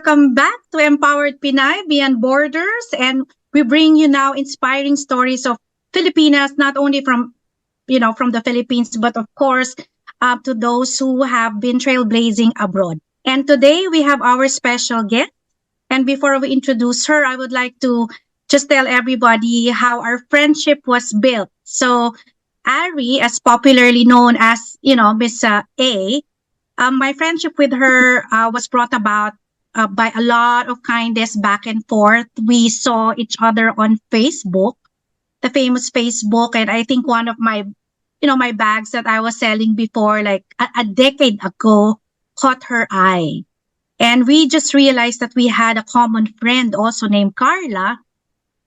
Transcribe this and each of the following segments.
welcome back to Empowered Pinay Beyond Borders. And we bring you now inspiring stories of Filipinas, not only from the Philippines, but of course, to those who have been trailblazing abroad. And today we have our special guest. And before we introduce her, I would like to just tell everybody how our friendship was built. So, Ari, as popularly known as, Miss A, my friendship with her was brought about by a lot of kindness back and forth. We saw each other on Facebook, the famous Facebook, and I think one of my bags that I was selling before, like a decade ago, caught her eye. And we just realized that we had a common friend also named Carla.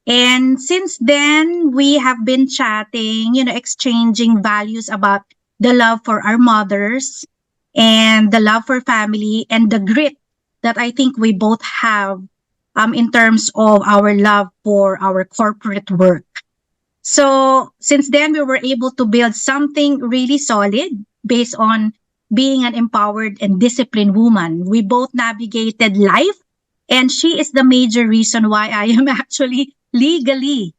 And since then, we have been chatting, exchanging values about the love for our mothers and the love for family and the grit that I think we both have in terms of our love for our corporate work. So since then, we were able to build something really solid based on being an empowered and disciplined woman. We both navigated life, and she is the major reason why I am actually legally,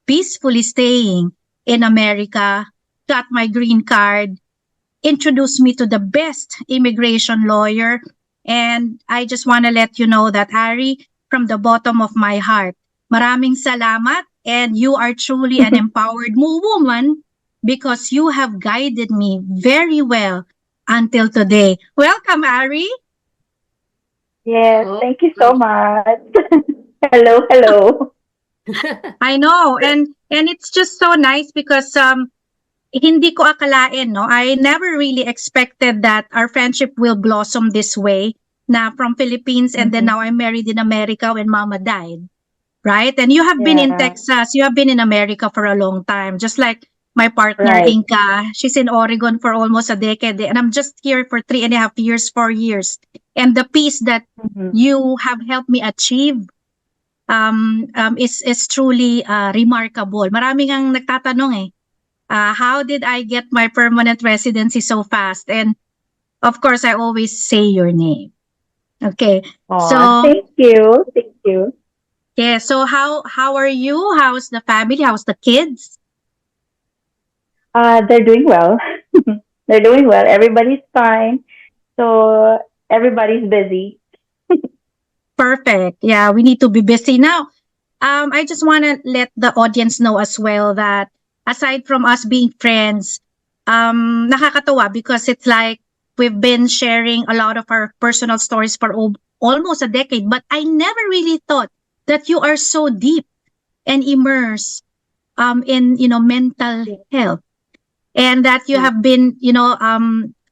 peacefully staying in America, got my green card, introduced me to the best immigration lawyer. And I just want to let you know that, Ari, from the bottom of my heart, maraming salamat, and you are truly an empowered woman because you have guided me very well until today. Welcome, Ari. Yes, Oh, thank you so much. Hello, hello. I know, and it's just so nice because hindi ko akalain, no? I never really expected that our friendship will blossom this way. Na from Philippines and then Hmm. now I'm married in America when Mama died, right? And you have been in Yeah, Texas, you have been in America for a long time, just like my partner right. Inka. She's in Oregon for almost a decade, and I'm just here for 3.5 years, 4 years. And the peace that Hmm. you have helped me achieve is truly remarkable. Maraming ang nagtatanong how did I get my permanent residency so fast? And of course, I always say your name. Okay. Oh, So, thank you. Thank you. yeah. So how are you? How's the family? How's the kids? They're doing well. They're doing well. Everybody's fine. So everybody's busy. Perfect. Yeah, we need to be busy now. I just want to let the audience know as well that aside from us being friends, nakakatawa because it's like we've been sharing a lot of our personal stories for almost a decade, but I never really thought that you are so deep and immersed in mental Yeah. health, and that you Yeah. have been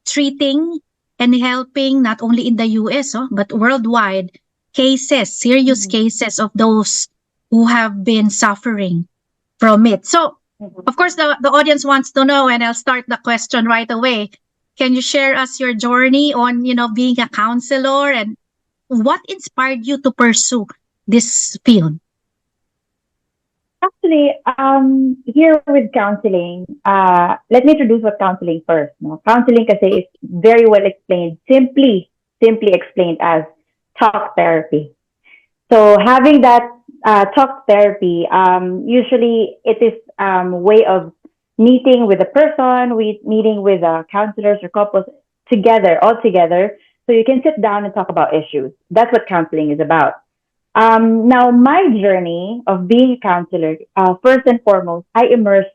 treating and helping not only in the US but worldwide cases, serious Hmm. cases of those who have been suffering from it. So Hmm. of course the audience wants to know, and I'll start the question right away. Can you share us your journey on being a counselor, and what inspired you to pursue this field? Actually, here with counseling, let me introduce what counseling first. No? Counseling kasi is very well explained, simply explained as talk therapy. So having that talk therapy, usually it is way of meeting with a person, meeting with counselors or couples together, all together, so you can sit down and talk about issues. That's what counseling is about. Now, my journey of being a counselor, first and foremost, I immersed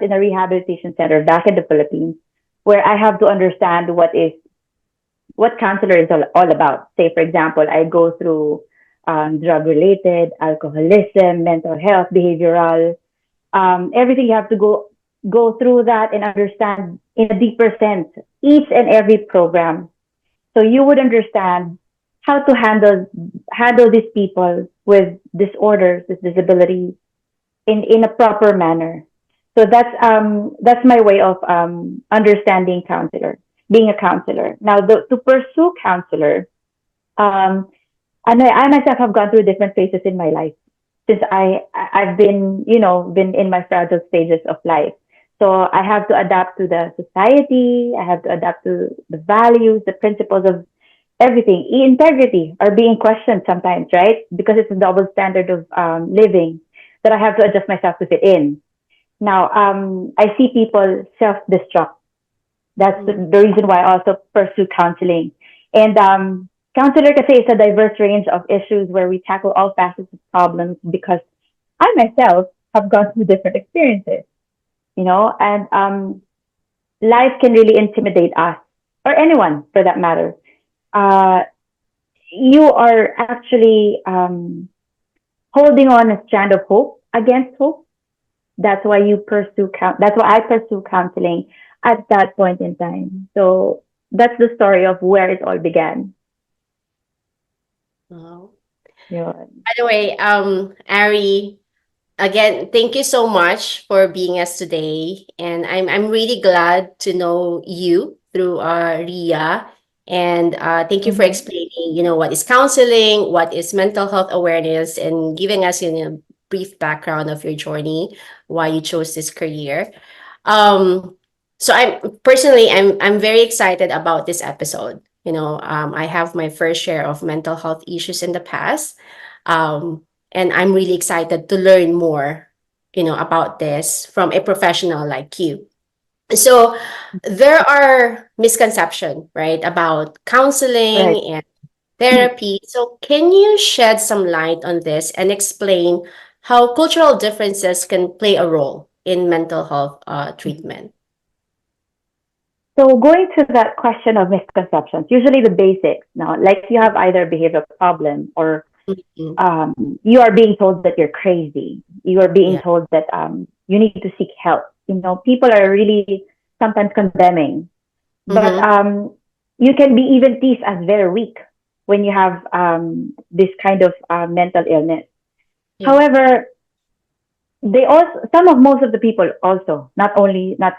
in a rehabilitation center back in the Philippines, where I have to understand what counselor is all about. Say, for example, I go through drug related, alcoholism, mental health, behavioral, everything. You have to go through that and understand in a deeper sense each and every program, so you would understand how to handle these people with disorders, with disabilities in a proper manner. So that's my way of understanding counselor, being a counselor. Now, to pursue counselor, um, I myself have gone through different phases in my life since I've been in my fragile stages of life. So I have to adapt to the society. I have to adapt to the values, the principles of everything, integrity are being questioned sometimes, right? Because it's a double standard of living that I have to adjust myself to fit in. Now, I see people self-destruct. That's Mm. the reason why I also pursue counseling. And counselor kasi is a diverse range of issues where we tackle all facets of problems because I myself have gone through different experiences, and life can really intimidate us or anyone for that matter. Uh, you are actually holding on a strand of hope against hope. That's why you pursue That's why I pursue counseling at that point in time. So that's the story of where it all began. Wow. Yeah. By the way, Ari, again, thank you so much for being us today, and I'm really glad to know you through Ria, and thank you for Mm-hmm. explaining, what is counseling, what is mental health awareness, and giving us, brief background of your journey, why you chose this career. Um, so I'm very excited about this episode. I have my first share of mental health issues in the past. Um, and I'm really excited to learn more, about this from a professional like you. So there are misconceptions, right, about Right. counseling and therapy. So can you shed some light on this and explain how cultural differences can play a role in mental health treatment? So going to that question of misconceptions, usually the basics now, like you have either a behavioral problem or Mhm. you are being told that you're crazy. You are being Yeah. told that you need to seek help. People are really sometimes condemning, but Mm-hmm. you can be even teased as very weak when you have this kind of mental illness. Yeah. However, most of the people also, not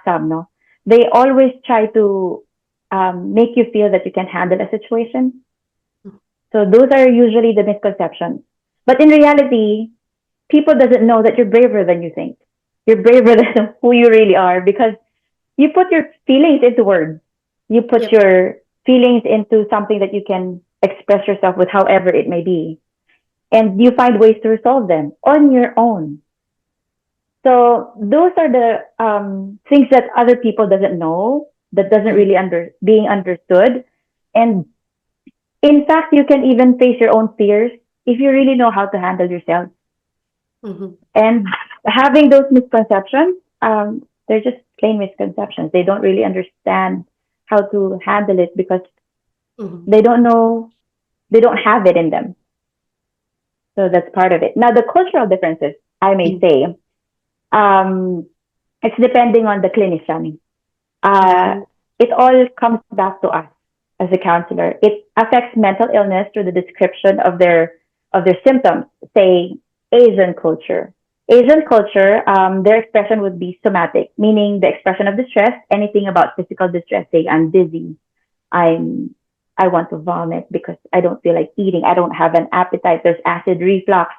some, no, they always try to make you feel that you can handle a situation. So those are usually the misconceptions. But in reality, people doesn't know that you're braver than you think. You're braver than who you really are because you put your feelings into words. You put Yep. your feelings into something that you can express yourself with however it may be. And you find ways to resolve them on your own. So those are the things that other people doesn't know, that doesn't Mm-hmm. really being understood. And in fact, you can even face your own fears if you really know how to handle yourself. Mm-hmm. And having those misconceptions, they're just plain misconceptions. They don't really understand how to handle it because Mm-hmm. they don't know, they don't have it in them. So that's part of it. Now, the cultural differences, I may say, um, it's depending on the clinician. Uh, Mm-hmm. it all comes back to us as a counselor. It affects mental illness through the description of their symptoms. Say Asian culture. Asian culture, their expression would be somatic, meaning the expression of distress, anything about physical distress. Say I'm dizzy, I'm I want to vomit because I don't feel like eating. I don't have an appetite. There's acid reflux.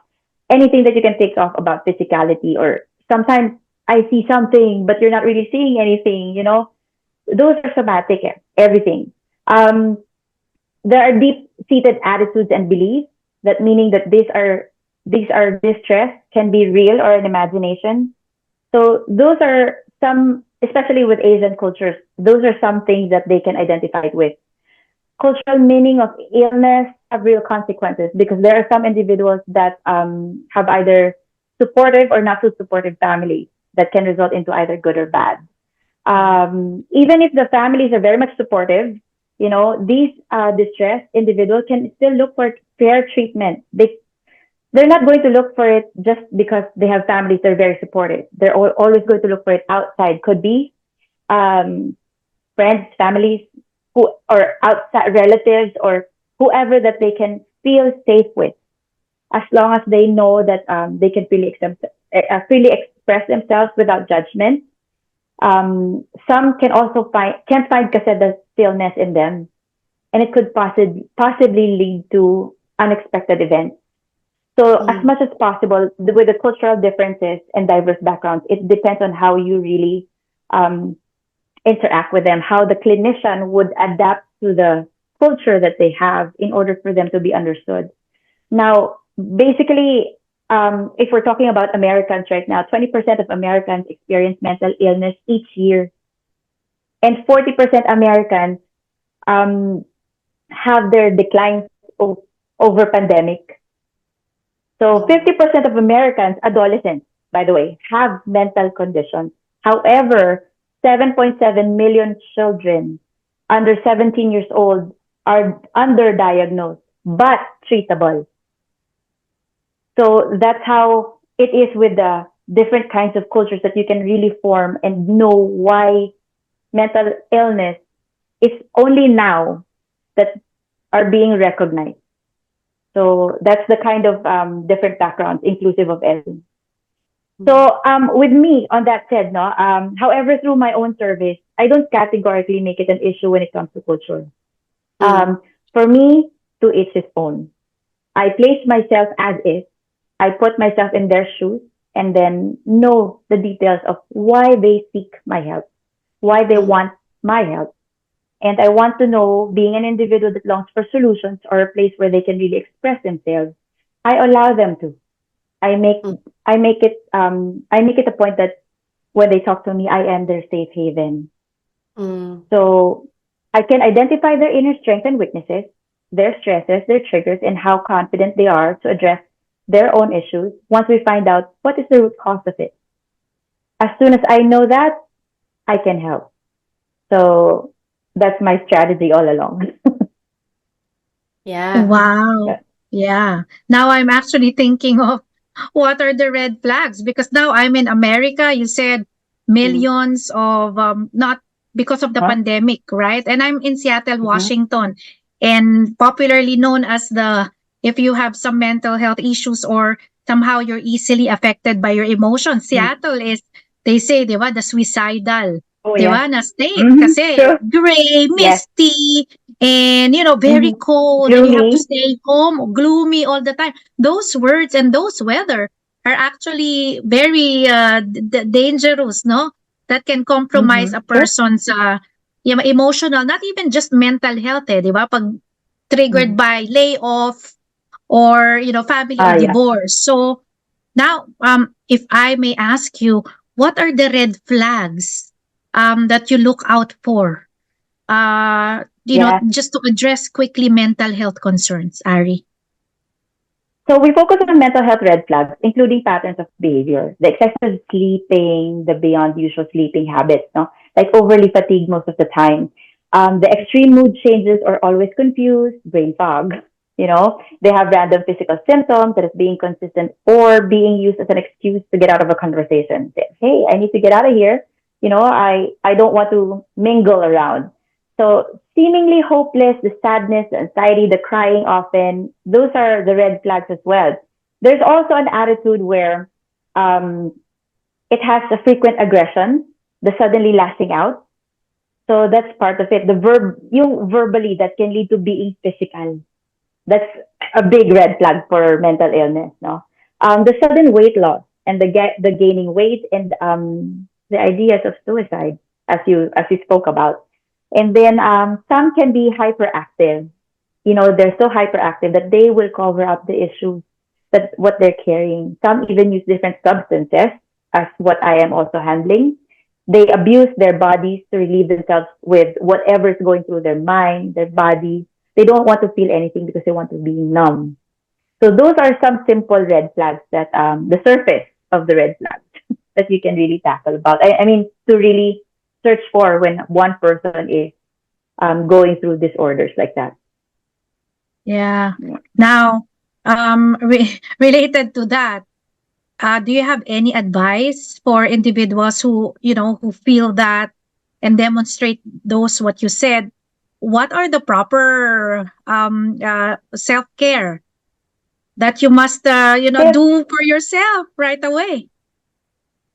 Anything that you can think of about physicality, or sometimes I see something, but you're not really seeing anything. Those are somatic. Everything. Um, there are deep-seated attitudes and beliefs that meaning that these are distress can be real or an imagination. So those are some, especially with Asian cultures, those are some things that they can identify with. Cultural meaning of illness have real consequences because there are some individuals that have either supportive or not so supportive families that can result into either good or bad. Even if the families are very much supportive, these distressed individuals can still look for fair treatment. They're not going to look for it just because they have families that are very supportive. They're always going to look for it outside. Could be um, friends, families, who or outside relatives or whoever that they can feel safe with, as long as they know that they can freely express themselves without judgment. Some can also can't find kasi the stillness in them, and it could possibly lead to unexpected events. So as Mm-hmm. much as possible, with the cultural differences and diverse backgrounds, it depends on how you really um, interact with them, how the clinician would adapt to the culture that they have in order for them to be understood. Now, basically, if we're talking about Americans right now, 20% of Americans experience mental illness each year, and 40% Americans um, have their declines over pandemic. So 50% of Americans, adolescents, by the way, have mental conditions. However, 7.7 million children under 17 years old are underdiagnosed but treatable. So that's how it is with the different kinds of cultures that you can really form and know why mental illness is only now that are being recognized. So that's the kind of different backgrounds inclusive of everything. So with me, on that said, no, however, through my own service, I don't categorically make it an issue when it comes to culture. For me, to each his own. I place myself as is. I put myself in their shoes and then know the details of why they seek my help, why they want my help. And I want to know, being an individual that longs for solutions or a place where they can really express themselves, I allow them to. I make I make it a point that when they talk to me, I am their safe haven. So I can identify their inner strengths and weaknesses, their stresses, their triggers, and how confident they are to address their own issues once we find out what is the root cause of it. As soon as I know that, I can help. So that's my strategy all along. Yeah. Wow. Yeah. Now I'm actually thinking of what are the red flags, because now I'm in America. You said millions of not because of the Huh? pandemic, right? And I'm in Seattle, Mhm. Washington, and popularly known as the, if you have some mental health issues or somehow you're easily affected by your emotions, Mm. Seattle is, they say, di ba, the suicidal, Oh di yeah. ba, na state. Mm-hmm. Kasi True. gray, Yes. misty, and very Mm-hmm. cold, and you have to Gloomy. stay home, gloomy all the time. Those words and those weather are actually very dangerous, no? That can compromise Mm-hmm. a True. person's emotional, not even just mental health, di ba? Pag triggered Mm-hmm. by layoff or, family or Ah yeah. divorce. So now, if I may ask you, what are the red flags that you look out for? Yeah. Just to address quickly mental health concerns, Ari. So we focus on mental health red flags, including patterns of behavior, the excessive sleeping, the beyond usual sleeping habits, no? Like overly fatigued most of the time, the extreme mood changes or always confused, brain fog. They have random physical symptoms that is being consistent or being used as an excuse to get out of a conversation. Say, hey, I need to get out of here. I don't want to mingle around. So seemingly hopeless, the sadness, the anxiety, the crying often, those are the red flags as well. There's also an attitude where um, it has a frequent aggression, the suddenly lashing out. So that's part of it. The yung verbally that can lead to being physical. That's a big red flag for mental illness, no? The sudden weight loss and the gaining weight and the ideas of suicide, as you spoke about. And then some can be hyperactive. They're so hyperactive that they will cover up the issues that what they're carrying. Some even use different substances, as what I am also handling. They abuse their bodies to relieve themselves with whatever is going through their mind, their body. They don't want to feel anything because they want to be numb. So those are some simple red flags that the surface of the red flags that you can really tackle about. I mean, to really search for when one person is going through disorders like that. Yeah. Yeah. Now, related to that, do you have any advice for individuals who feel that and demonstrate those what you said? What are the proper self-care that you must Yes. do for yourself right away?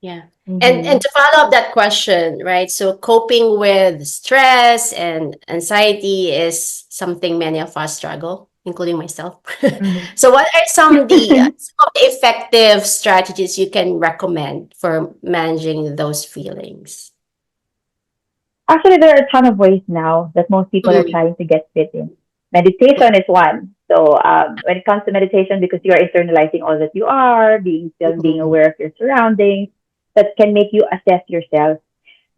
Yeah. And Mm-hmm. to follow up that question, right? So coping with stress and anxiety is something many of us struggle, including myself. So what are some of the effective strategies you can recommend for managing those feelings? Actually, there are a ton of ways now that most people are Mm-hmm. trying to get fit in. Meditation is one. So when it comes to meditation, because you are internalizing all that you are, being Mm-hmm. aware of your surroundings, that can make you assess yourself.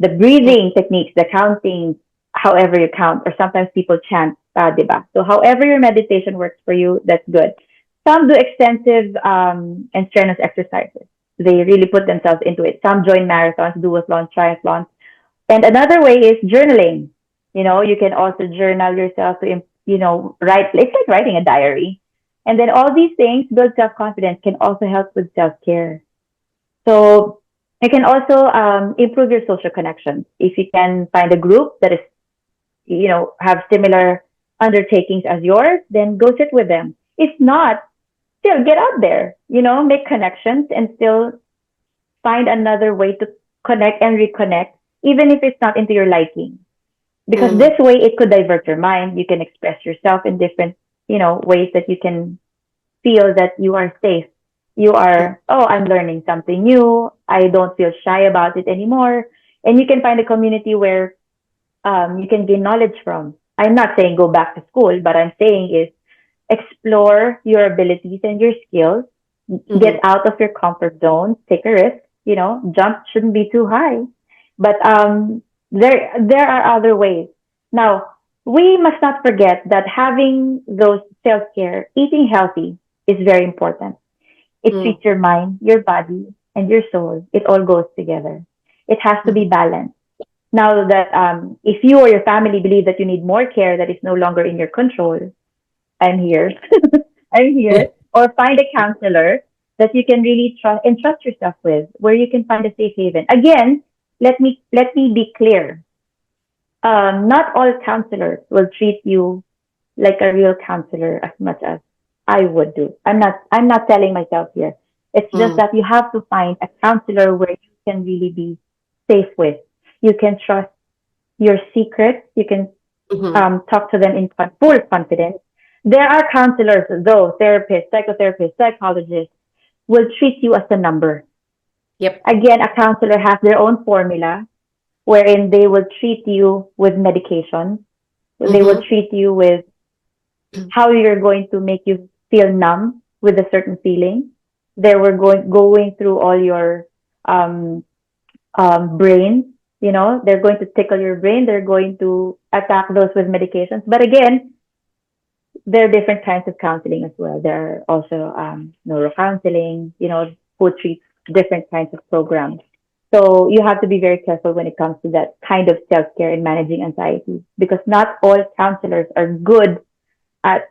The breathing techniques, the counting, however you count, or sometimes people chant, diba? So however your meditation works for you, that's good. Some do extensive and strenuous exercises. They really put themselves into it. Some join marathons, duathlons, triathlons. And another way is journaling. You can also journal yourself to, write. It's like writing a diary. And then all these things build self-confidence, can also help with self-care. So it can also improve your social connections. If you can find a group that is, have similar undertakings as yours, then go sit with them. If not, still get out there, make connections and still find another way to connect and reconnect, even if it's not into your liking. Because Mm-hmm. this way it could divert your mind. You can express yourself in different, ways that you can feel that you are safe. You are, oh, I'm learning something new. I don't feel shy about it anymore. And you can find a community where you can gain knowledge from. I'm not saying go back to school, but I'm saying is explore your abilities and your skills, Mm-hmm. get out of your comfort zone, take a risk, jump shouldn't be too high. But there are other ways. Now, we must not forget that having those self-care, eating healthy is very important. It Mm-hmm. treats your mind, your body, and your soul. It all goes together. It has to be balanced. Now that if you or your family believe that you need more care that is no longer in your control, I'm here. I'm here. Or find a counselor that you can really trust and trust yourself with, where you can find a safe haven. Again, let me be clear. Not all counselors will treat you like a real counselor as much as I would do. I'm not telling myself here. It's just Mm-hmm. that you have to find a counselor where you can really be safe with. You can trust your secrets. You can Mm-hmm. talk to them in full confidence. There are counselors, though, therapists, psychotherapists, psychologists will treat you as a number. Yep. Again, a counselor has their own formula wherein they will treat you with medication. They will Mm-hmm. treat you with how you're going to make you feel numb with a certain feeling. They were going through all your um, brain. They're going to tickle your brain. They're going to attack those with medications. But again, there are different kinds of counseling as well. There are also neuro counseling, who treats different kinds of programs. So you have to be very careful when it comes to that kind of self-care and managing anxiety, because not all counselors are good at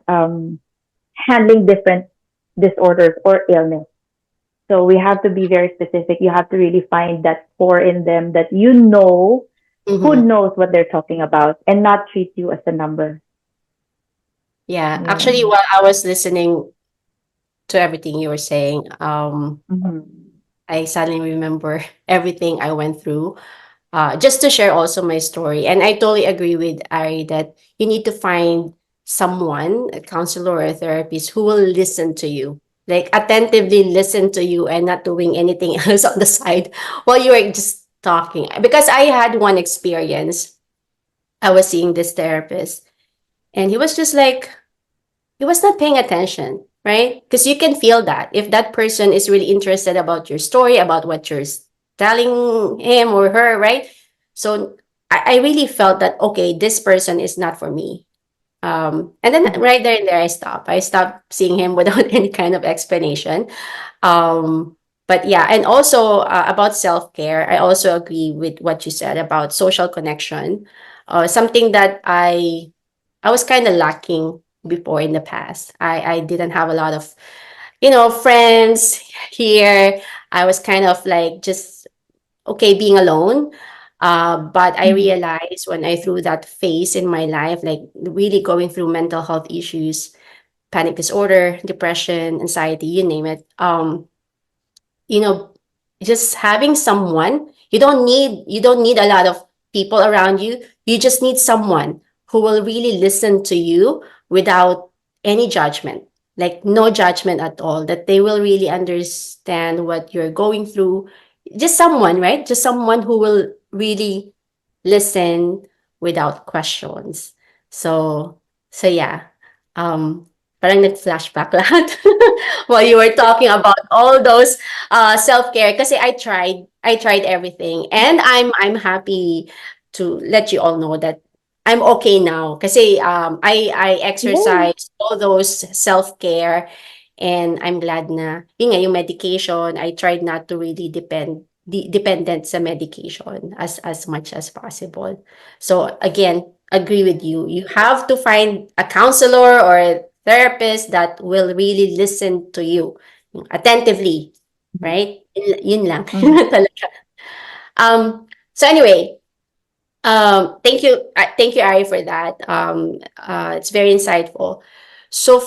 handling different disorders or illness. So we have to be very specific. You have to really find that core in them that who Mm-hmm. knows what they're talking about and not treat you as a number. Yeah. Actually, Yun. while I was listening to everything you were saying, Mm-hmm. I suddenly remember everything I went through. Just to share also my story. And I totally agree with Ari that you need to find someone, a counselor or a therapist, who will listen to you, like attentively listen to you and not doing anything else on the side while you are just talking. Because I had one experience. I was seeing this therapist and he was just like, he was not paying attention, right? Because you can feel that if that person is really interested about your story, about what you're telling him or her, right? So I really felt that okay, this person is not for me. And then Mm-hmm. right there and there, I stopped. I stopped seeing him without any kind of explanation. Um, but yeah, and also about self care, I also agree with what you said about social connection. Something that I was kind of lacking before in the past. I didn't have a lot of, friends here. I was kind of like just okay being alone. But I Mm-hmm. realized when I threw that phase in my life, like really going through mental health issues, panic disorder, depression, anxiety, you name it. You know, just having someone, you don't need a lot of people around you. You just need someone who will really listen to you without any judgment, like no judgment at all, that they will really understand what you're going through. Just someone, right? Just someone who will really listen without questions. So, so yeah. Um, Parang nag-flashback lahat while you were talking about all those self-care kasi I tried everything and I'm happy to let you all know that I'm okay now kasi I Yeah. exercise all those self-care and I'm glad na yun nga yung medication I tried not to really dependent sa medication as much as possible. So again, agree with you. You have to find a counselor or a therapist that will really listen to you attentively, right? Yun lang. Yun Mhm. lang talaga. So anyway, thank you, Ari, for that. It's very insightful. So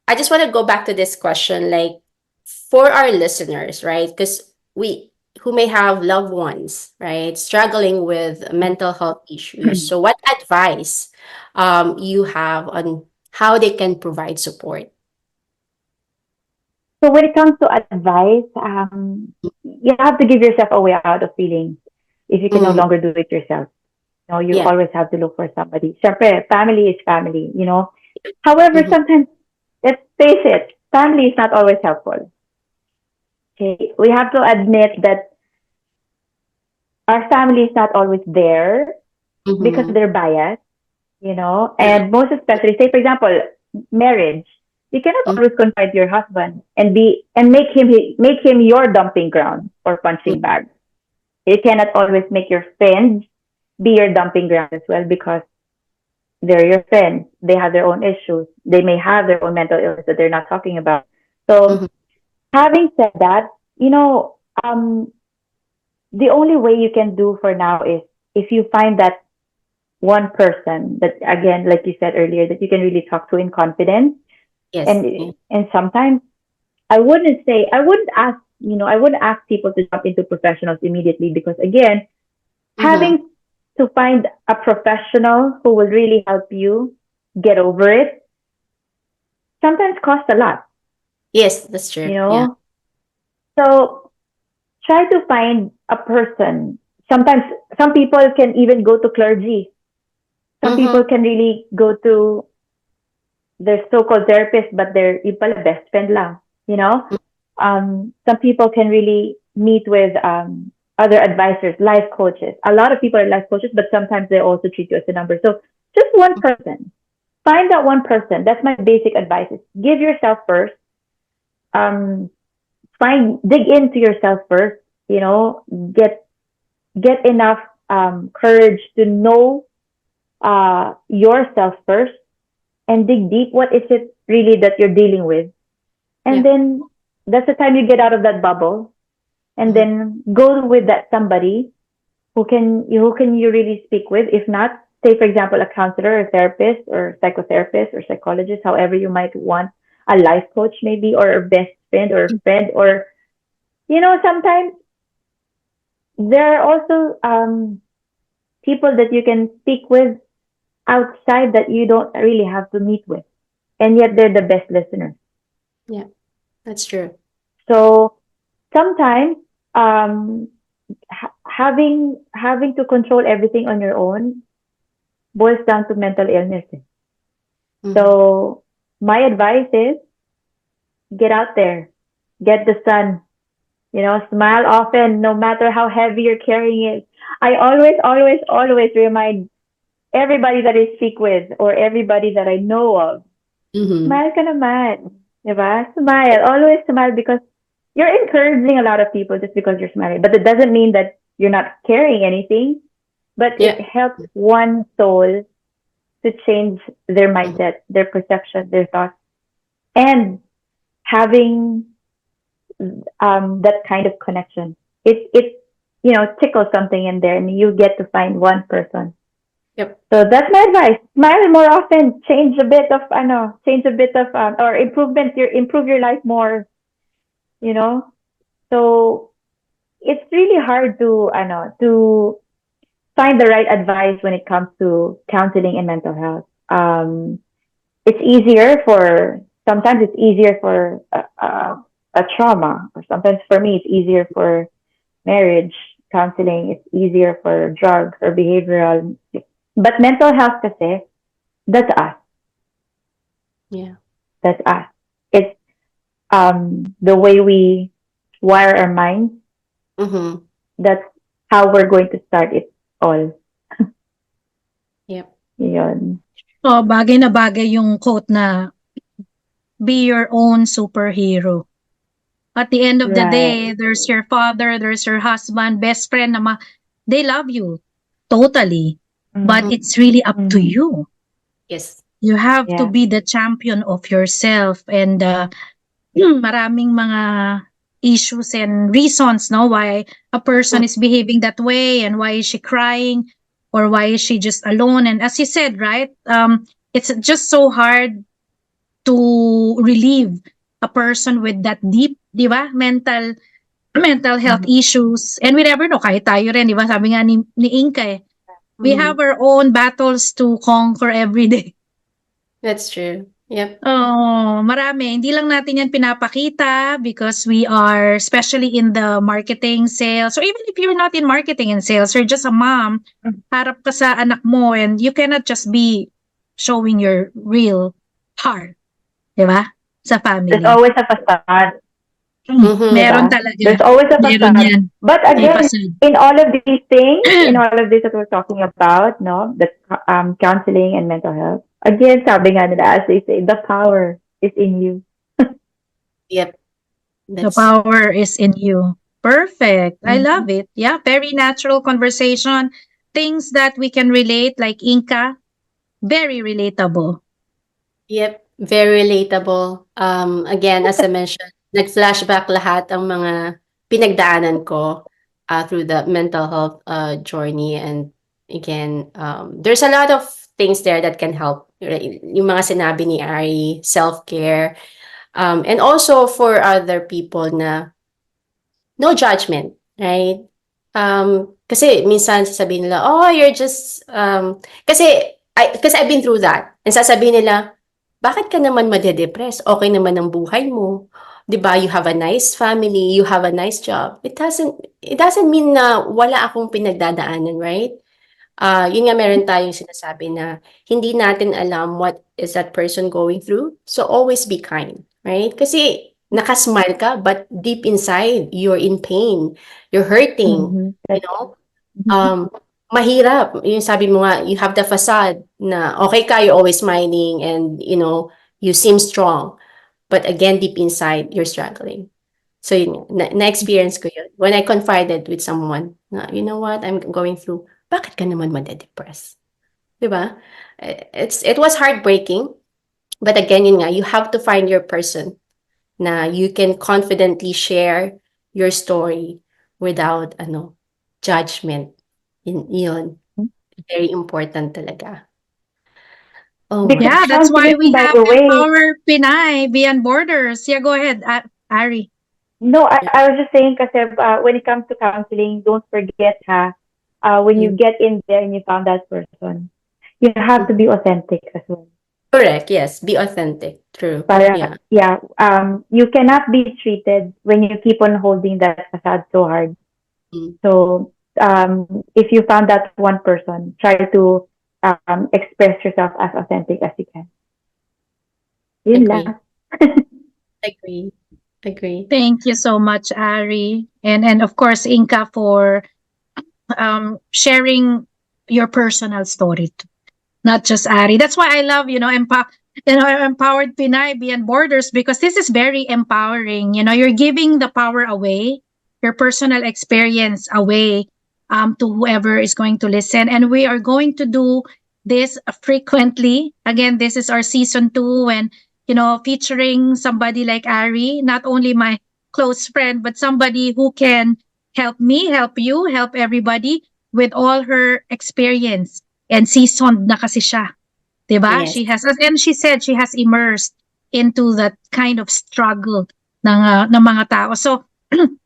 I just want to go back to this question, like for our listeners, right? Because who may have loved ones, right, struggling with mental health issues. So, what advice you have on how they can provide support? So when it comes to advice, you have to give yourself a way out of feeling if you can no Mm, longer do it yourself. You yeah. always have to look for somebody. Siyempre, family is family. However, Mm-hmm, sometimes, let's face it, family is not always helpful. Okay? We have to admit that our family is not always there because mm-hmm, they're biased. And most especially, say for example, marriage. You cannot mm-hmm, always confide your husband and make him your dumping ground or punching bag. You cannot always make your friends be your dumping ground as well because they're your friends. They have their own issues. They may have their own mental illness that they're not talking about. mm-hmm, So having said that, um, the only way you can do for now is if you find that one person that, again, like you said earlier, that you can really talk to in confidence. yes. And Yeah. and sometimes I wouldn't ask people to jump into professionals immediately because again, Mm-hmm. having to find a professional who will really help you get over it sometimes costs a lot, Yes, that's you true. Yeah. know? So try to find a person. Sometimes some people can even go to clergy. Some Mm-hmm. people can really go to their so-called therapist, but they're yung pala best friend lang. Some people can really meet with other advisors, life coaches. A lot of people are life coaches, but sometimes they also treat you as a number. So just one person. Find that one person. That's my basic advice. Is give yourself first. Um, dig into yourself first. You know, get get enough courage to know yourself first and dig deep. What is it really that you're dealing with? And Yeah. then that's the time you get out of that bubble and Mm-hmm. then go with that somebody who can you really speak with. If not, say for example, a counselor, a therapist, or psychotherapist, or psychologist, however you might want, a life coach maybe, or a best friend, or a friend, or sometimes there are also people that you can speak with outside that you don't really have to meet with, and yet they're the best listeners. Yeah, that's true. So sometimes um, having to control everything on your own boils down to mental illness. Mm-hmm. So my advice is get out there, get the sun, smile often, no matter how heavy you're carrying it. I always, always, always remind everybody that I speak with or everybody that I know of, Mm-hmm. smile ka naman. Diba? Smile. Always smile because you're encouraging a lot of people just because you're smiling. But it doesn't mean that you're not carrying anything, but it Yeah. helps one soul to change their Mm-hmm. mindset, their perception, their thoughts, and having that kind of connection. It tickles something in there, and you get to find one person. Yep. So that's my advice. Smile more often. Change a bit of or improve your life more. You know. So it's really hard to find the right advice when it comes to counseling and mental health. It's easier for sometimes it's easier for a trauma, or sometimes for me it's easier for marriage. counseling is easier for drugs or behavioral. But mental health kasi, that's us. Yeah. That's us. It's the way we wire our minds. Mm-hmm. That's how we're going to start it all. Yep. Yun. Oh, bagay na bagay yung quote na be your own superhero. At the end of the day, Right. there's your father, there's your husband, best friend, they love you totally. But Mm-hmm. it's really up to Mm-hmm. you. Yes. You have to Yeah. be the champion of yourself. And maraming mga issues and reasons, no, why a person is behaving that way, and why is she crying, or why is she just alone. And as you said, right, it's just so hard to relieve a person with that deep, di ba, mental health Mm-hmm. issues. And we never know, kahit tayo rin, di ba, sabi nga ni Inka we Mm-hmm. have our own battles to conquer every day. That's true. Yep. Oh, marami. Hindi lang natin yan pinapakita because we are, especially in the marketing, sales, or even if you're not in marketing and sales, you're just a mom, harap ka sa anak mo, and you cannot just be showing your real heart, di ba? Sa There's family. always a facade. Mm-hmm. Meron Diba? talaga. There's always a Meron facade. yan. But May again, facade. in all of these things, in all of this that we're talking about, no, the counseling and mental health, again, sabi nga nila, as they say, the power is in you. Yep. The That's power is in you. Perfect. I Mm-hmm. love it. Yeah, very natural conversation. Things that we can relate, like Inka, very relatable. Yep, very relatable. Again, as I mentioned, nag-flashback lahat ang mga pinagdaanan ko through the mental health journey. And again, there's a lot of things there that can help. Right? Yung mga sinabi ni Ari, self-care, and also for other people na no judgment, right? Kasi minsan sasabihin nila, oh, you're just, kasi I've been through that. And sasabihin nila, bakit ka naman madedepress? Okay naman ang buhay mo. 'Di ba? You have a nice family, you have a nice job. It doesn't mean na wala akong pinagdadaanan, right? Yun nga meron tayong sinasabi na hindi natin alam what is that person going through. So always be kind, right? Kasi nakasmile ka, but deep inside, you're in pain. You're hurting, Mm-hmm. you know? Um, Mahirap. Yung sabi mo nga, you have the facade na okay ka, you're always smiling and, you seem strong. But again, deep inside, you're struggling. So yun, na-experience ko yun. When I confided with someone, na, you know what, I'm going through, bakit ka naman madedepress? Diba? It was heartbreaking. But again, yun nga, you have to find your person na you can confidently share your story without, judgment. Yun. Very important talaga. Oh Because my. Yeah, that's why we counseling, by have the way, Empower Pinay Beyond Borders. Yeah, go ahead, Ari. no, I was just saying kasi when it comes to counseling, don't forget when you Mm. get in there and you found that person, you have to be authentic as well. Correct. Yes. Be authentic. True. Yeah. Yeah, you cannot be treated when you keep on holding that facade so hard. Mm. So, if you found that one person, try to express yourself as authentic as you can. Yun Agree. lang. Agree. Agree. Thank you so much, Ari. And of course, Inka, for sharing your personal story too. Not just Ari. That's why I love, Empowered Pinay Beyond Borders, because this is very empowering. You're giving the power away, your personal experience away to whoever is going to listen. And we are going to do this frequently. Again, this is our season 2, and, featuring somebody like Ari, not only my close friend, but somebody who can help me, help you, help everybody with all her experience. And seasoned na kasi siya. 'Di ba? Yes. And she said she has immersed into that kind of struggle ng mga tao. So,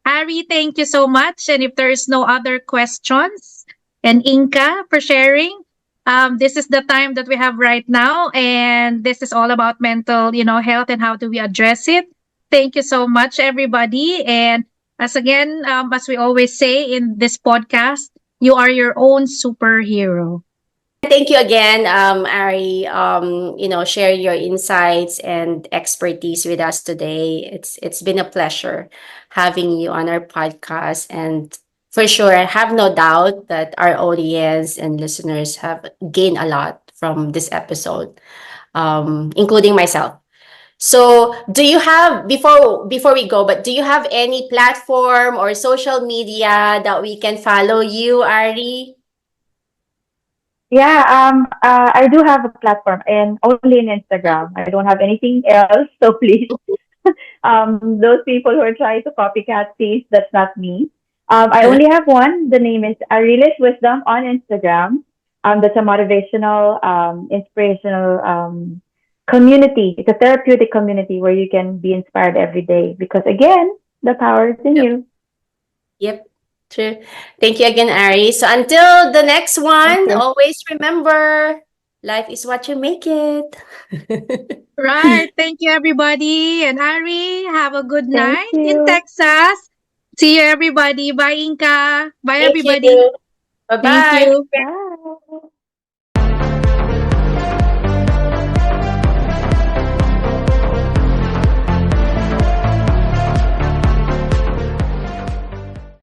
Ari, thank you so much. And if there is no other questions, and Inka for sharing, this is the time that we have right now, and this is all about mental, health and how do we address it. Thank you so much, everybody. And As again, as we always say in this podcast, you are your own superhero. Thank you again, Ari. Share your insights and expertise with us today. It's been a pleasure having you on our podcast, and for sure, I have no doubt that our audience and listeners have gained a lot from this episode, including myself. So, do you have before we go? But do you have any platform or social media that we can follow you, Ari? Yeah, I do have a platform and only in Instagram. I don't have anything else, so please, those people who are trying to copycat, please, that's not me. I only have one. The name is Arilis Wisdom on Instagram. That's a motivational, inspirational community. It's a therapeutic community where you can be inspired every day because, again, the power is in you. Yep, true. Thank you again, Ari. So until the next Thank one, you. always remember life is what you make it. Right. Thank you, everybody. And Ari, have a good Thank night in you. Texas. See you, everybody. Bye, Inka. Bye, Thank everybody. you. Bye Thank bye. you. Bye.